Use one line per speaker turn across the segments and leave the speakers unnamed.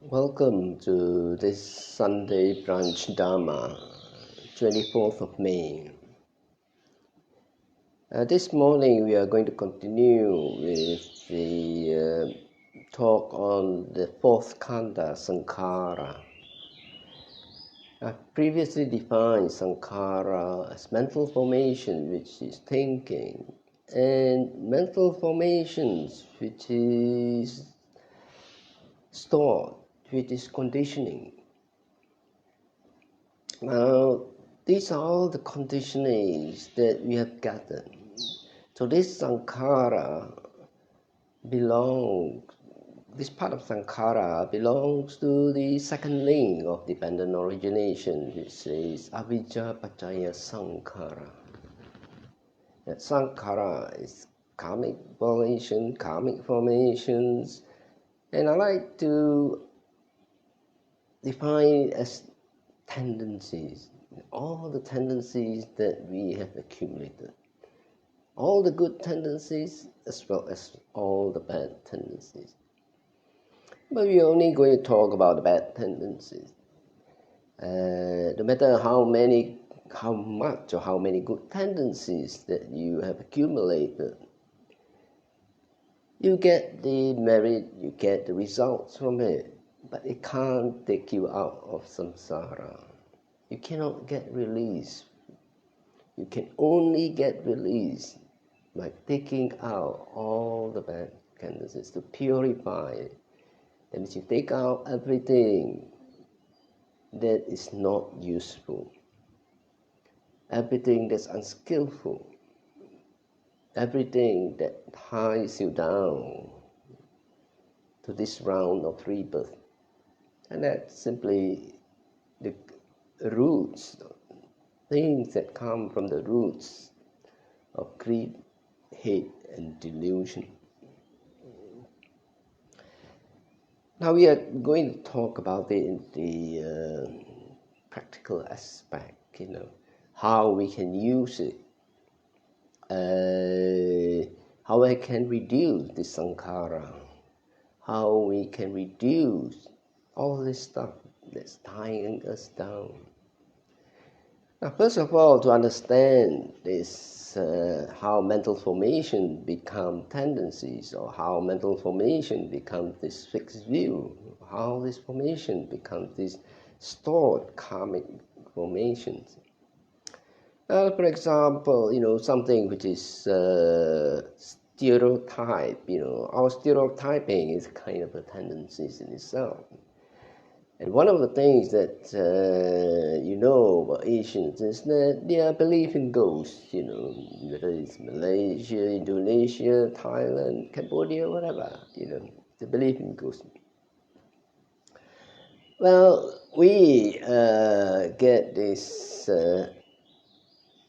Welcome to this Sunday Brunch Dharma, 24th of May. This morning we are going to continue with the talk on the fourth khandha, Sangkara. I've previously defined Sangkara as mental formation, which is thinking, and mental formations, which is thought, which is conditioning. Now, these are all the conditionings that we have gathered. So this part of Sangkara belongs to the second link of dependent origination, which says Avijja Paccaya Sankhara. That Sankhara is karmic formations, and I like to define it as tendencies, all the tendencies that we have accumulated, all the good tendencies as well as all the bad tendencies. But we're only going to talk about the bad tendencies. No matter how much or how many good tendencies that you have accumulated, you get the merit, you get the results from it, but it can't take you out of samsara. You cannot get release. You can only get release by taking out all the bad tendencies, to purify it. That means you take out everything that is not useful, everything that's unskillful, everything that ties you down to this round of rebirth. And that's simply the roots, things that come from the roots of greed, hate, and delusion. Now we are going to talk about it in the practical aspect, how we can use it, how I can reduce the Sangkara, how we can reduce all this stuff that's tying us down. Now, first of all, to understand this, how mental formation become tendencies, or how mental formation becomes this fixed view, how this formation becomes these stored karmic formations. For example, something which is stereotype, our stereotyping is kind of a tendency in itself. And one of the things that about Asians is that their belief in ghosts, whether it's Malaysia, Indonesia, Thailand, Cambodia, whatever, the belief in ghosts. Well, we get this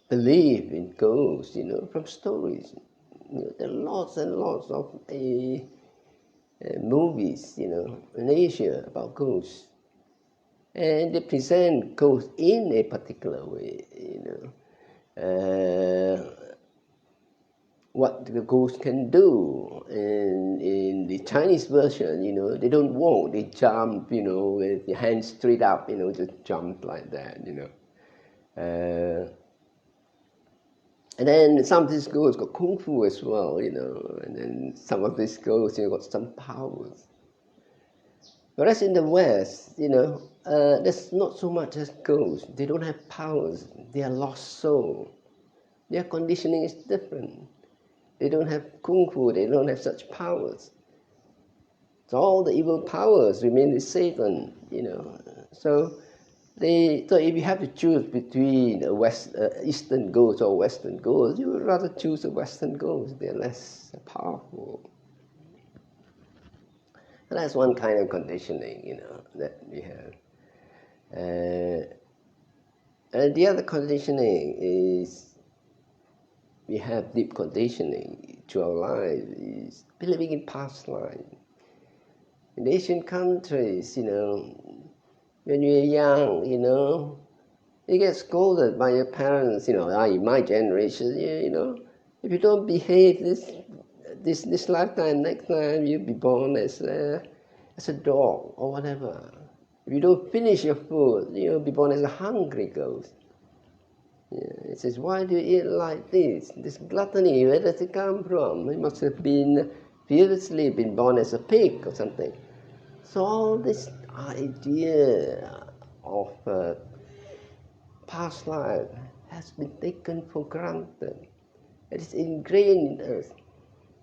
belief in ghosts, from stories. There are lots and lots of movies, in Asia about ghosts. And they present ghosts in a particular way, what the ghost can do. And in the Chinese version, they don't walk, they jump, with your hands straight up, just jump like that, And then some of these ghosts got kung fu as well, and then some of these ghosts, got some powers. Whereas in the West, there's not so much as ghosts. They don't have powers. They are lost soul. Their conditioning is different. They don't have kung fu. They don't have such powers. So all the evil powers remain with Satan, So if you have to choose between a Eastern ghost or Western ghost, you would rather choose a Western ghost. They're less powerful. And that's one kind of conditioning, that we have. And the other conditioning is, we have deep conditioning to our life, is believing in past life. In Asian countries, when you're young, you get scolded by your parents, in my generation, if you don't behave this lifetime, next time you'll be born as as a dog or whatever. If you don't finish your food, you'll be born as a hungry ghost. Yeah, it says, why do you eat like this? This gluttony, where does it come from? It must have been previously been born as a pig or something. So all this idea of past life has been taken for granted. It is ingrained in us.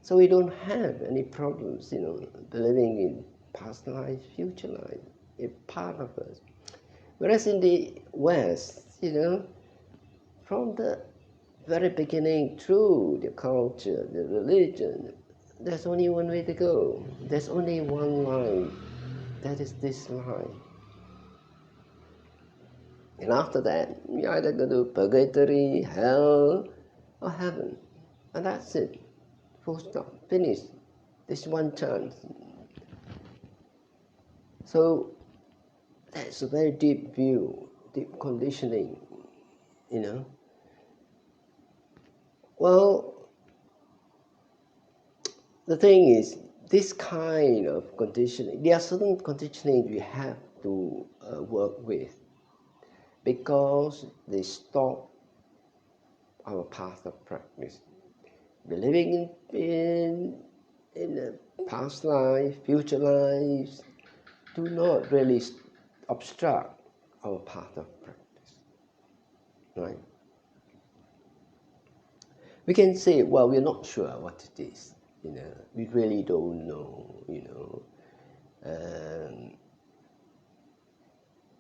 So we don't have any problems, believing in past life, future life. It's part of us. Whereas in the West, from the very beginning through the culture, the religion, there's only one way to go. There's only one line. That is this line. And after that, you either go to purgatory, hell, or heaven. And that's it. Full stop. Finished. This one chance. So that's a very deep view, deep conditioning, Well, the thing is, this kind of conditioning, there are certain conditioning we have to work with because they stop our path of practice. Believing in the past life, future lives, do not really obstruct our path of practice, right? We can say, well, we're not sure what it is, we really don't know,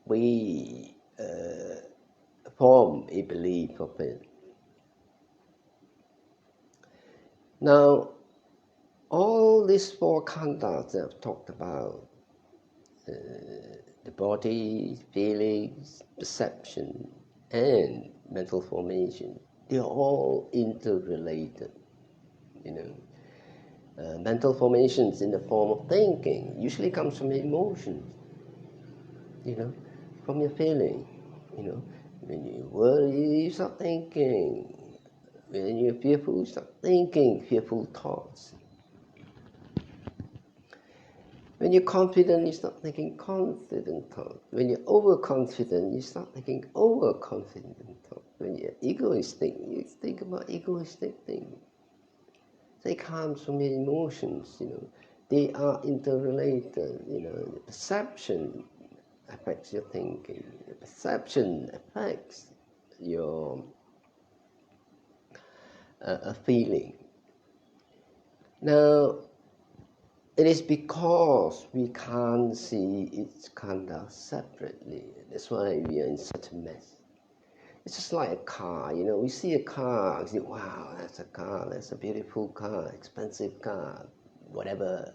we form a belief of it. Now, all these four khandhas that I've talked about, the body, feelings, perception, and mental formation, they're all interrelated, mental formations in the form of thinking usually comes from emotions, from your feeling, when you worry, you start thinking. When you're fearful, you start thinking fearful thoughts. When you're confident, you start thinking confident thoughts. When you're overconfident, you start thinking overconfident thoughts. When you're egoistic, you think about egoistic things. They come from your emotions, They are interrelated, The perception affects your thinking. The perception affects your a feeling. Now, it is because we can't see each khandha separately. That's why we are in such a mess. It's just like a car, we see a car, we say, wow, that's a car, that's a beautiful car, expensive car, whatever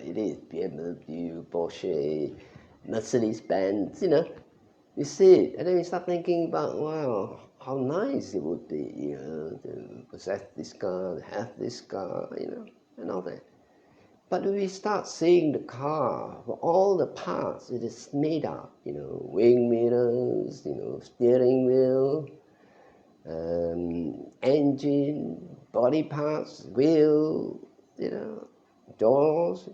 it is, BMW, Porsche, Mercedes-Benz, You see it, and then you start thinking about, wow, how nice it would be, to possess this car, have this car, and all that. But when we start seeing the car for all the parts it is made up, wing mirrors, steering wheel, engine, body parts, wheel, doors,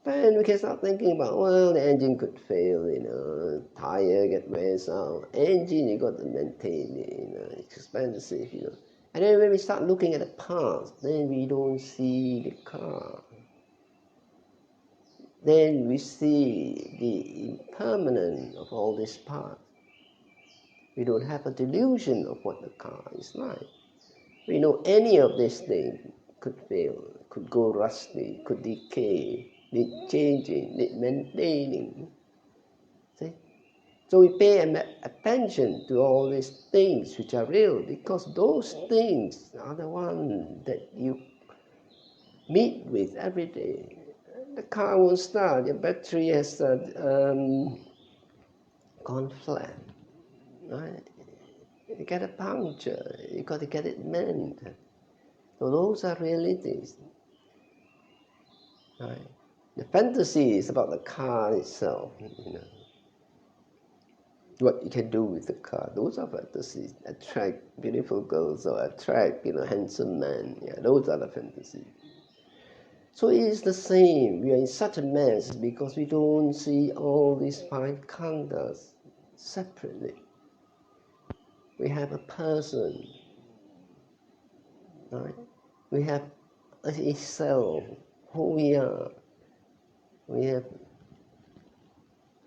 then we can start thinking about, well, the engine could fail, tire get wears out, engine you got to maintain it, it's expensive, And then when we start looking at the parts, then we don't see the car. Then we see the impermanence of all these parts. We don't have a delusion of what the car is like. We know any of these things could fail, could go rusty, could decay, need changing, need maintaining. See? So we pay attention to all these things which are real because those things are the ones that you meet with every day. The car won't start, your battery has gone flat, right? You get a puncture, you got to get it mended. So those are realities, right? The fantasy is about the car itself, what you can do with the car. Those are fantasies. Attract beautiful girls or attract, handsome men. Yeah, those are the fantasies. So it is the same. We are in such a mess because we don't see all these five khandhas separately. We have a person, right? We have a self, who we are. We have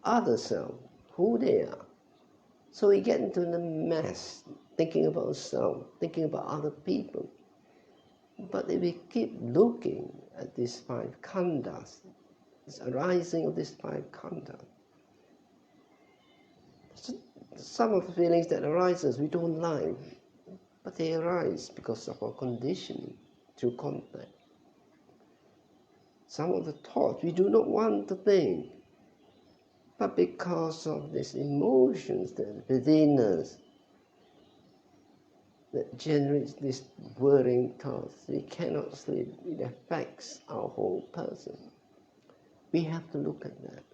other self, who they are. So we get into the mess, thinking about ourselves, thinking about other people. But if we keep looking at these five khandhas, this arising of these five khandhas, some of the feelings that arises we don't like, but they arise because of our conditioning through contact. Some of the thoughts we do not want to think, but because of these emotions that are within us that generates these worrying thoughts, we cannot sleep. It affects our whole person. We have to look at that,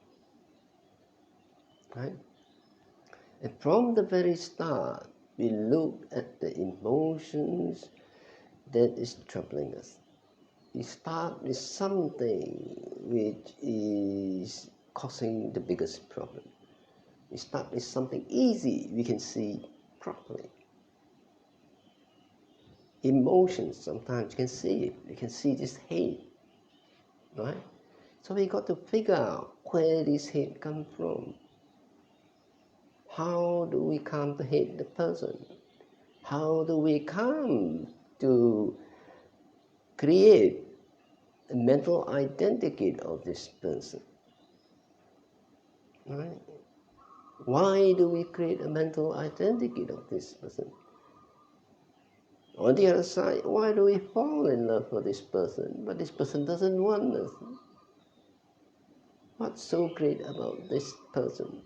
right? And from the very start, we look at the emotions that is troubling us. We start with something which is causing the biggest problem. We start with something easy we can see properly. Emotions, sometimes you can see it. You can see this hate, right? So we got to figure out where this hate comes from. How do we come to hate the person? How do we come to create a mental identity of this person? Right? Why do we create a mental identity of this person? On the other side, why do we fall in love with this person, but this person doesn't want us? What's so great about this person?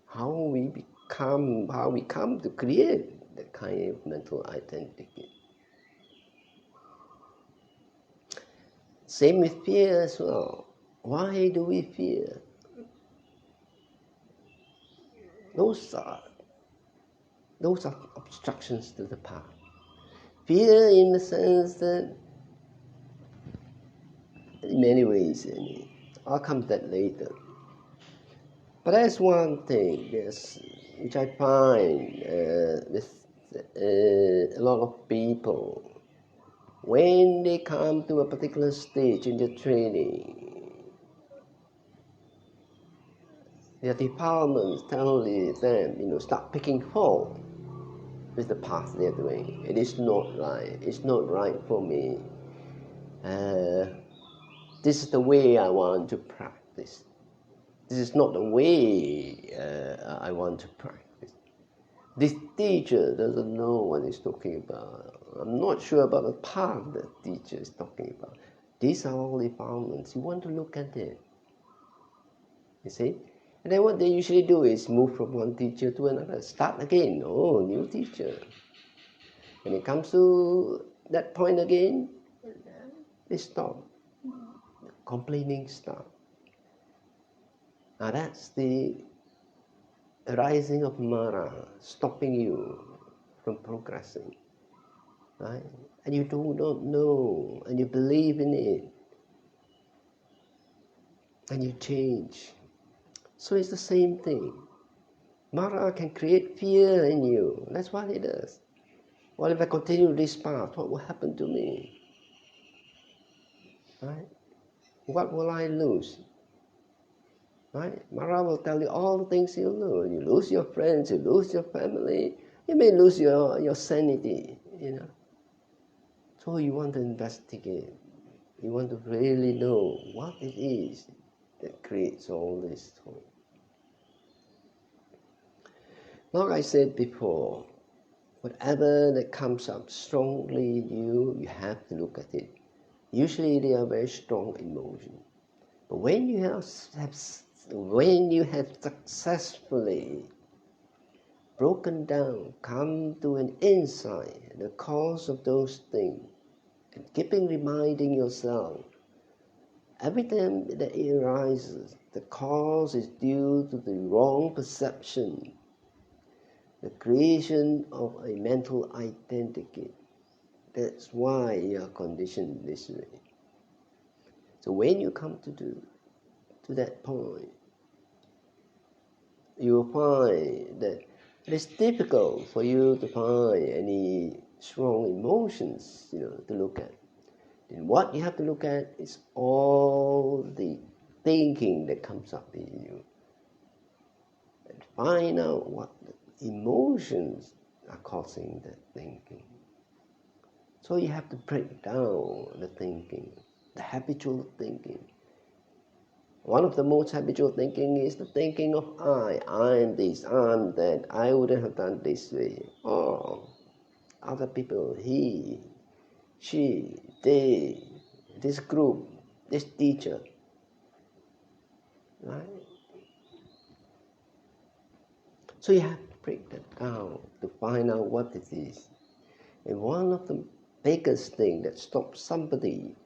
How we come to create that kind of mental identity. Same with fear as well. Why do we fear? Those are obstructions to the path. Fear in the sense that, in many ways, I'll come to that later. But that's one thing which I find with a lot of people. When they come to a particular stage in their training, their departments tell them, start picking fault with the path they're doing. It is not right. It's not right for me. This is the way I want to practice. This is not the way I want to practice. This teacher doesn't know what he's talking about. I'm not sure about the path the teacher is talking about. These are all defilements. You want to look at it. You see? And then what they usually do is move from one teacher to another. Start again. Oh, new teacher. When it comes to that point again, they stop. Complaining stop. Now that's the arising of Mara, stopping you from progressing. Right? And you do not know, and you believe in it, and you change. So it's the same thing. Mara can create fear in you. That's what it does. Well, if I continue this path, what will happen to me? Right? What will I lose? Right? Mara will tell you all the things you lose. You lose your friends, you lose your family, you may lose your sanity, So you want to investigate. You want to really know what it is that creates all this thought. Like I said before, whatever that comes up strongly in you, you have to look at it. Usually they are very strong emotions. But when you have successfully broken down, come to an insight, the cause of those things, and keeping reminding yourself, every time that it arises, the cause is due to the wrong perception, the creation of a mental identity. That's why you are conditioned this way. So when you come to that point, you will find that it is difficult for you to find any strong emotions, to look at. And what you have to look at is all the thinking that comes up in you. And find out what emotions are causing that thinking. So you have to break down the thinking, the habitual thinking. One of the most habitual thinking is the thinking of I am this, I'm that, I wouldn't have done this way. Oh, other people, he, she, they, this group, this teacher, right? So you have to break that down to find out what it is. And one of the biggest things that stops somebody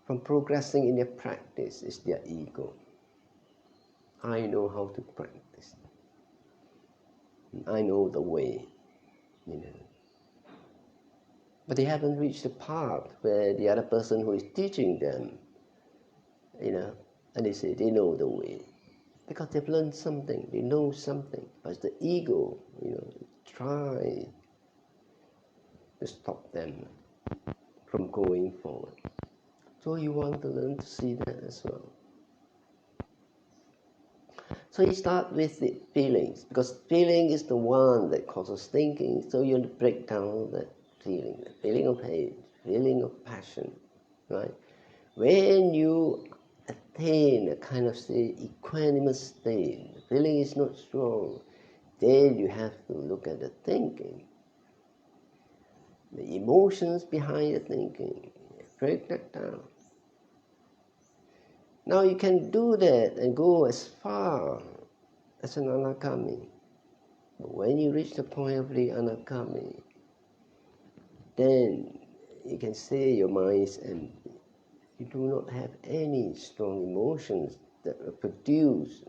from progressing in their practice is their ego. I know how to practice. I know the way, But they haven't reached the part where the other person who is teaching them, and they say they know the way. Because they've learned something, they know something. But the ego, try to stop them from going forward. So you want to learn to see that as well. So you start with the feelings, because feeling is the one that causes thinking. So you break down that feeling, the feeling of hate, feeling of passion, right? When you attain a kind of equanimous state, the feeling is not strong, then you have to look at the thinking, the emotions behind the thinking, break that down. Now you can do that and go as far as an anagami. But when you reach the point of the anagami, then you can say your mind is empty. You do not have any strong emotions that produce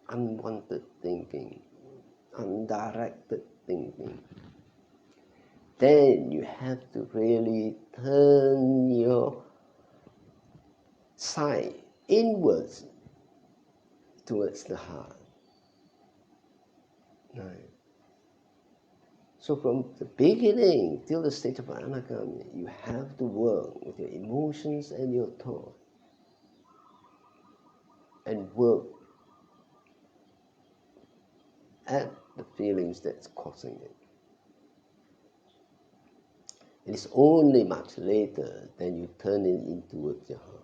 unwanted thinking, undirected thinking. Then you have to really turn your sight inwards towards the heart. Right. So from the beginning till the stage of anagami, you have to work with your emotions and your thoughts, and work at the feelings that's causing it. It is only much later that you turn it in towards your heart.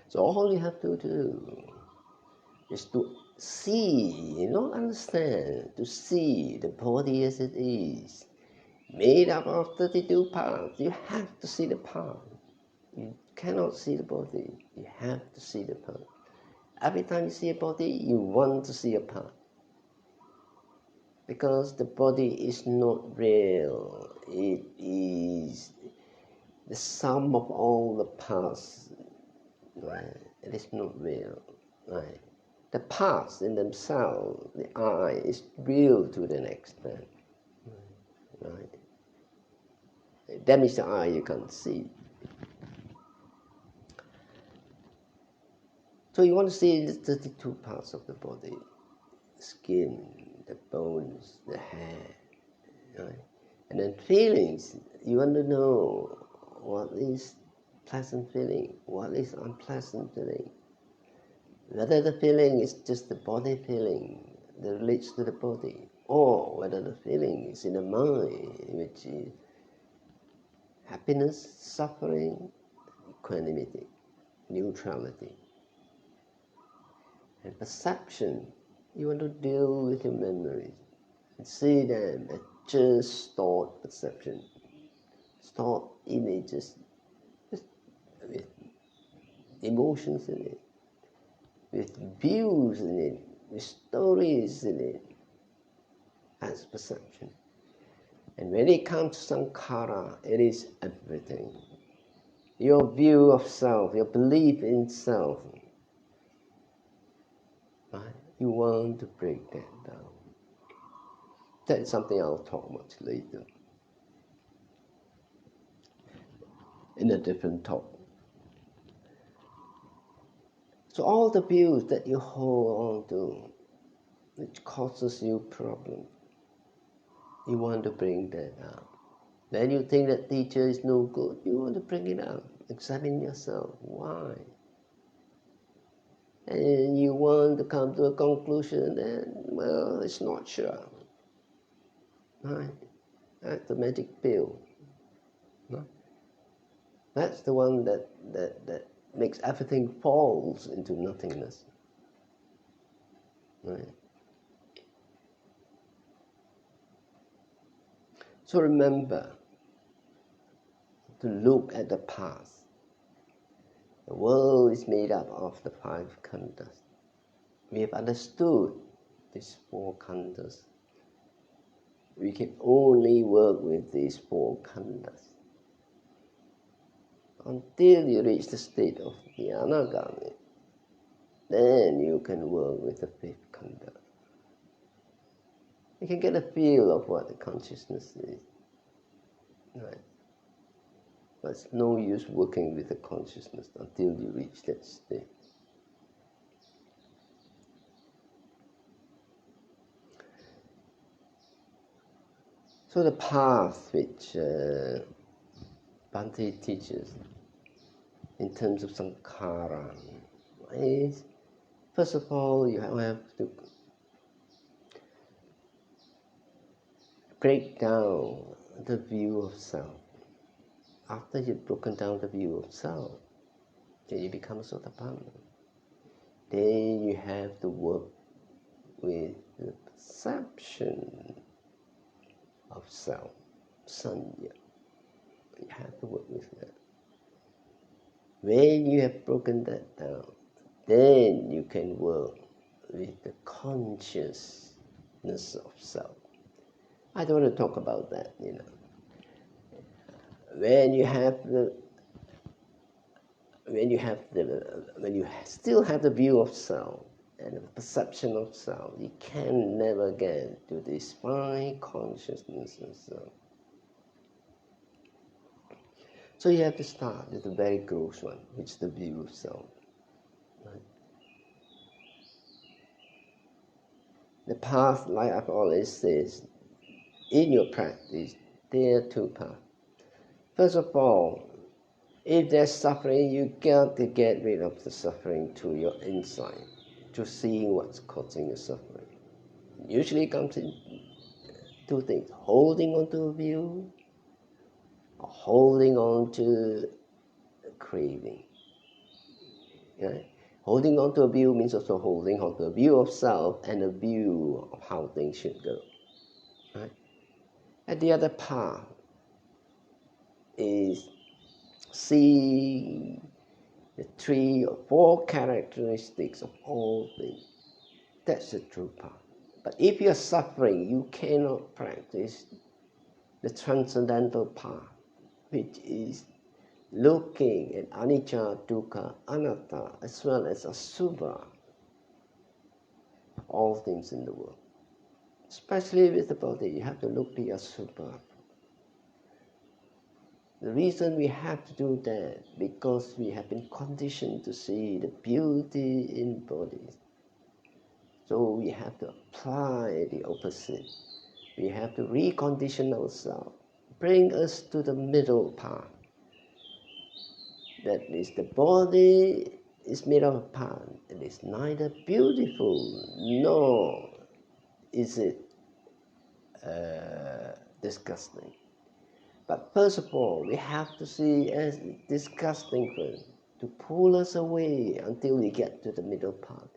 So all you have to do is to see, not understand, to see the body as it is, made up of 32 parts. You have to see the part. You cannot see the body. You have to see the part. Every time you see a body, you want to see a part. Because the body is not real. It is the sum of all the parts. Right? It is not real. Right? The parts in themselves, the I, is real to an extent. Right? That means the I you can't see. So you want to see the 32 parts of the body: the skin, the bones, the hair, right? And then feelings. You want to know what is pleasant feeling, what is unpleasant feeling. Whether the feeling is just the body feeling that relates to the body, or whether the feeling is in the mind, which is happiness, suffering, equanimity, neutrality. And perception, you want to deal with your memories and see them as just stored perception, stored images, just with emotions in it, with views in it, with stories in it, as perception. And when it comes to Sangkara, it is everything. Your view of self, your belief in self. Right? You want to break that down. That's something I'll talk much later. in a different talk. So all the views that you hold on to, which causes you problems, you want to bring that out. When you think that teacher is no good, you want to bring it out. Examine yourself. Why? And you want to come to a conclusion that, well, it's not sure. Right? That's the magic pill. Right? That's the one that makes everything falls into nothingness. Right? So remember to look at the past. The world is made up of the 5 khandhas. We have understood these 4 khandhas. We can only work with these 4 khandhas until you reach the state of the anagami. Then you can work with the 5th khandha. You can get a feel of what the consciousness is. Right? But it's no use working with the consciousness until you reach that state. So the path which Bhante teaches in terms of Sangkara is, first of all, you have to break down the view of self. After you've broken down the view of self, then you become a Sotapanna. Then you have to work with the perception of self, sanya. You have to work with that. When you have broken that down, then you can work with the consciousness of self. I don't want to talk about that, When you still have the view of self and the perception of self, you can never get to this fine consciousness of self. So you have to start with the very gross one, which is the view of self. Right? The path, like I've always said, in your practice, there are 2 paths. First of all, if there's suffering, you got to get rid of the suffering to your insight, to seeing what's causing the suffering. Usually it comes in 2 things: holding on to a view, or holding on to a craving. Right? Holding on to a view means also holding on to a view of self and a view of how things should go. Right? And the other path is see the 3 or 4 characteristics of all things. That's the true path. But if you're suffering, you cannot practice the transcendental path, which is looking at anicca, dukkha, anatta, as well as asubha, all things in the world. Especially with the body, you have to look the asubha. The reason we have to do that, because we have been conditioned to see the beauty in bodies. So we have to apply the opposite. We have to recondition ourselves, bring us to the middle path. That is, the body is made of a part. It is neither beautiful nor is it disgusting. But first of all, we have to see as disgusting first, to pull us away until we get to the middle path.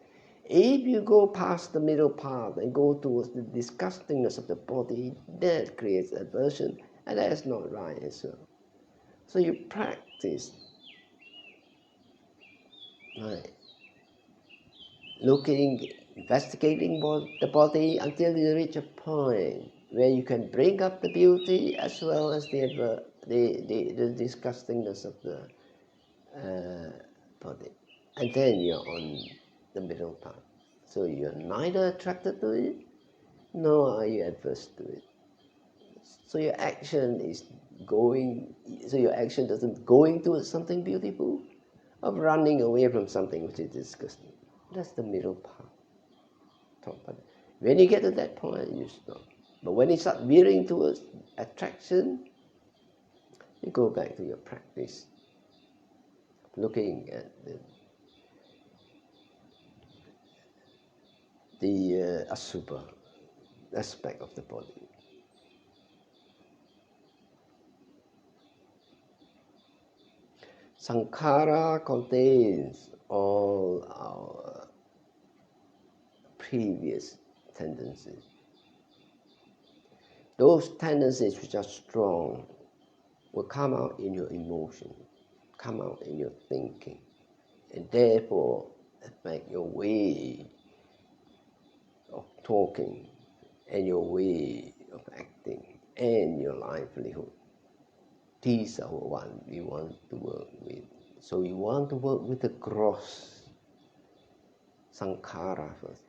If you go past the middle path and go towards the disgustingness of the body, that creates aversion, and that is not right as well. So you practice, right, investigating the body until you reach a point where you can bring up the beauty as well as the disgustingness of the body. And then you're on the middle path. So you're neither attracted to it, nor are you adverse to it. So your action is going, so your action doesn't going towards something beautiful, or running away from something which is disgusting. That's the middle path. When you get to that point, you stop. But when you start veering towards attraction, you go back to your practice, looking at the asubha aspect of the body. Sangkara contains all our previous tendencies. Those tendencies which are strong will come out in your emotion, come out in your thinking, and therefore affect your way of talking and your way of acting and your livelihood. These are what we want to work with. So we want to work with the gross Sangkara first,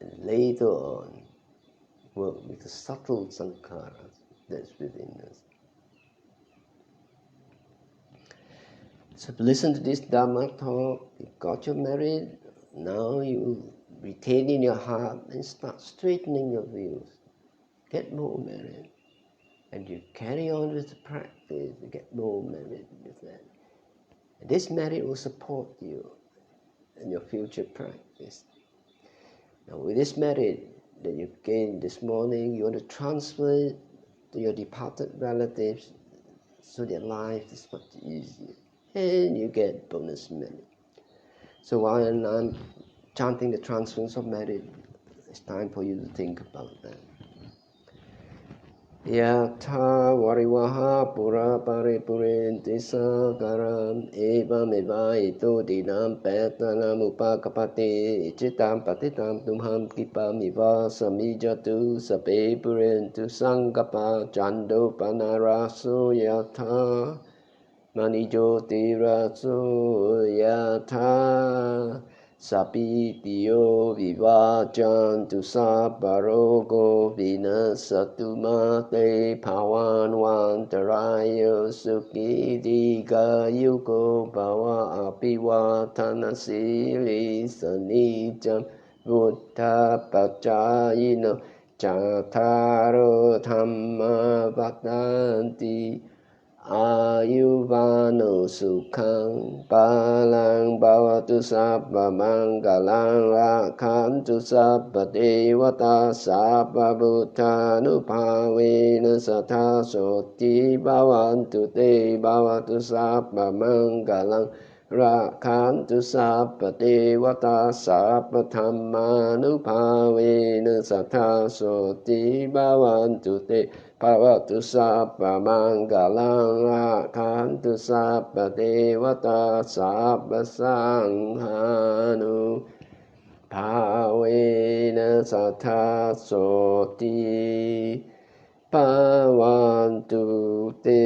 and later on work with the subtle Sangkaras that's within us. So listen to this Dharma talk, you got your merit, now you retain in your heart and start straightening your views. Get more merit. And you carry on with the practice, you get more merit with that. And this merit will support you in your future practice. Now with this merit that you've gained this morning, you want to transfer it to your departed relatives so their life is much easier. And you get bonus merit. So while I'm chanting the transference of merit, it's time for you to think about that. Yatha varivaha pura paripurenti sakaram evam evaito dinam petanam upakapati ichitam patitam tumham kipam iva samijatu sape purentu sangapa chando panaraso yatha Manijoti raso yatha sapitiyo vivajantu saparogo vinasatu mate pavanvantarayo sukhi diga yuko bhava apivatana sili sanijam buddha pachayino chatharo dhamma vatanti Ayuvano sukhang palang bhavatu sabba mangalang rakhantu sabba devata sabba bhutanupavena satha soti bhavantu te bhavatu sabba mangalang rakhantu sabba devata sabba dhammanupavena satha soti bhavantu te Bhavatu sabba mangalang rakhantu sabba devata sabba sanghanu bhavena satha soti bhavantu te.